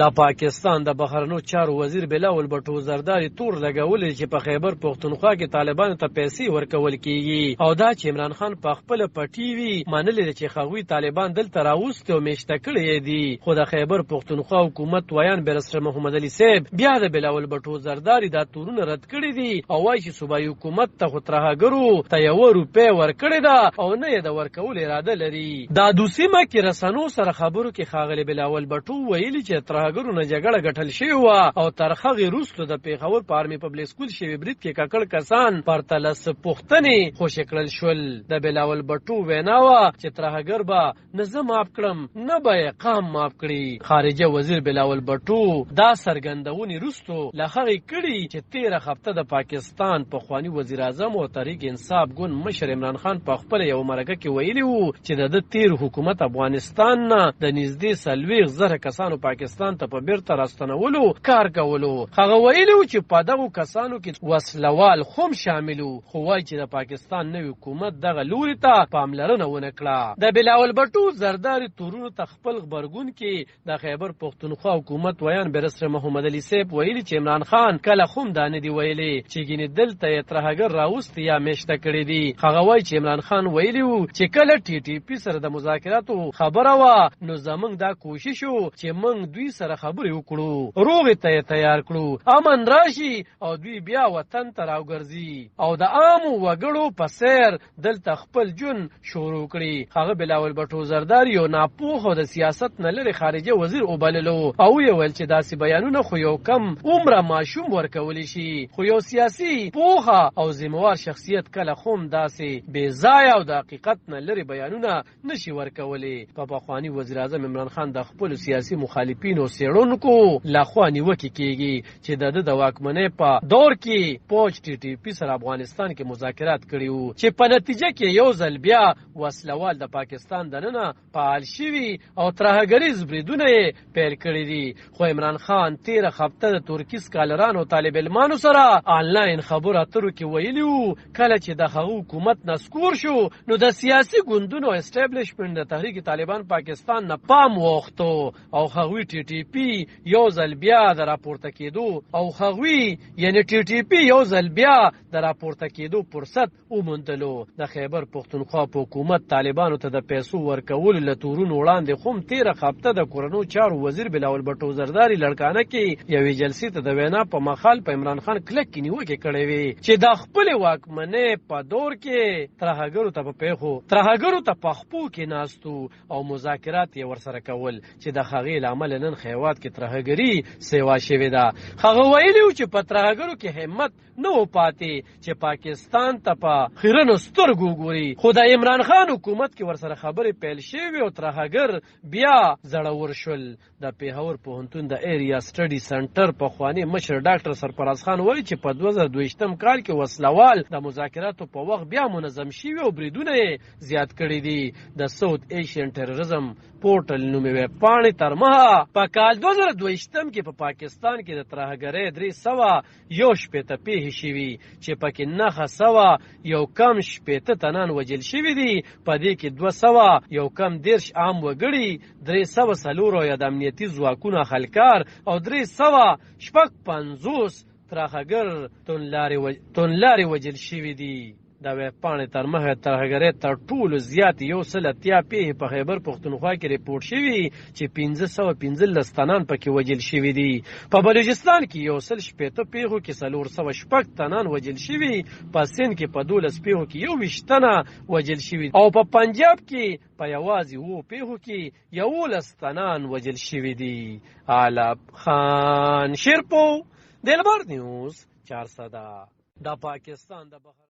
د پاکستان د بهرنیو چارو وزیر بلاول بټو زرداری تور لګولې چې په خیبر پښتونخوا کې طالبانو ته پیسې ورکول کیږي او دا چې عمران خان په خپل پټي وی منلې چې خوي طالبان دلته راوست او میشته کړی دي. خو د خیبر پښتونخوا حکومت ویان برسره محمد علي صاحب بیا د بلاول بټو زرداری دا تورونه رد کړی دي او وايي چې صوبایي حکومت ته خو ترهګرو ته €1 ورکړی ده او نه یې د ورکول اراده لري. دا دوسیمه کې رسنو سره خبرو کې ښاغلی بلاول بټو ویلي چې ترهګرو نه جګړه ګټل شوې وه او تر هغې وروسته د پېښور په آرمي پبلیک سکول شوي برید کې ککړ کسان پرتلس پوښتنې خوشې کړل شول. د بلاول بټو وینا وه چې ترهګر به نه زه معاف کړم نه به یې قام معاف کړي. خارجه وزیر بلاول بټو دا څرګندونې وروستو له هغې کړي چې تېره هفته د پاکستان پخواني وزیر اعظم او تحریک انصاف ګوند مشر عمران خان په خپله یوه مرکه کې ویلي وو چې د ده تېر حکومت افغانستان نه د نږدې 40,000 کسانو پاکستان ته په بیرته راستنولو کار کولو. هغه ویلي وو چې په دغو کسانو کې وسلوال هم شامل وو، خو وایي چې د پاکستان نوي حکومت دغه لوري ته پاملرنه ونه کړه. د بلاول بټو زرداری تورونو ته خپل غبرګون کې د خیبر پښتونخوا حکومت ویان برسره محمد علي صاحب ویلي چې عمران خان کله هم دا نه دی ویلي چې ګینې دلته یې ترهګر راوست یا میشته کړي دي. هغه وایي چې عمران خان ویلي وو چې کله TTP سره د مذاکراتو خبره وه نو زمونږ دا کوشش وو چې موږ دوی سره خبرې وکړو، روغې ته یې تیار کړو، امن راشي او دوی بیا وطن ته راوګرځي او د عامو وګړو په سیر دلته خپل ژوند شروع کړي. هغه بلاول بټو زرداری یو ناپوه او د سیاست نه لرې خارجه وزیر وبللو او یې ویل چې داسې بیانونه خو یو کم عمره ماشوم ورکولی شي، خو یو سیاسي پوهه او ذمهوار شخصیت کله هم داسې بې ځایه او د حقیقت نه لرې بیانونه نشي ورکولی. په پخواني وزیر اعظم عمران خان د خپلو سیاسي مخالفینو څېړونکو لخوا نیوکې کېږي چې د ده د واکمنۍ په دور کې پوج TTP سره افغانستان کې مذاکرات کړي وو چې په نتیجه کې یو ځل بیا وسلوال د پاکستان دننه فعال شوي او ترهګریز بریدونه یې پیل کړي دي. خو عمران خان تېره هفته د ترکي سکالرانو طالب علمانو سره آنلاین خبرو اترو کې ویلي وو کله چې د هغه حکومت نسکور شو نو د سیاسي ګوندونو اسټابلیشمنټ د تحریک طالبان پاکستان نه پام واوښتو او هغوی TTP یو ځل بیا د راپورته کېدو او هغوی یعنی TTP یو ځل بیا د راپورته کېدو فرصت وموندلو. د خیبر پښتونخوا په حکومت طالبانو ته د پیسو ورکولو له تورونو وړاندې هم تېره هفته د کورنیو چارو وزیر بلاول بټو زرداری لړکانه کې یوې جلسې ته د وینا په مخال په عمران خان کلکې نیوکې کړې وې چې د خپلې واکمنۍ په دور کې ترهګرو ته په خپو کې ناستو او مذاکرات یې ورسره کول چې د هغې له امله نن هېواد کې ترهګري سیوا شوې ده. هغه ویلي وو چې په ترهګرو کې همت نه و پاتې چې پاکستان ته په خیرنو سترګو وګوري، خو د عمران خان حکومت کې ورسره خبرې پیل شوې او ترهګر بیا زړور شول. د پېښور پوهنتون د ایریا سټډي سنټر پخواني مشر ډاکټر سرفراز خان وایي چې په 2022 کال کې وسلوال د مذاکراتو په وخت بیا منظم شوي او بریدونه یې زیات کړي دي. د ساوث ایشین ټیرریزم پورټل نومې ویبپاڼې تر مخه په کال 2022 کې په پاکستان کې د ترهګرۍ 361 پیښې شوي چې پکې 900 تنان وژل شوي دي. په دې کې 200 عام وګړي، 304 د امنیتي ځواکونو خلکار او 350 ترهګر تونلارې وژل شوي دي. د ویبپاڼې تر مخه ترهګرۍ تر ټولو زیات 130 پیښې په خیبر پښتونخوا کې ریپورټ شوي چې 515 تنان پکې وژل شوي دي. په بلوچستان کې 160 پیښو کې 406 تنان وژل شوي، په سند کې په 12 پیښو کې 21 تنه وژل شوي او په پنجاب کې په یوازې 7 پیښو کې 11 تنان وژل شوي دي. علب خان شیرپو، دلبر نیوز 400. د پاکستان د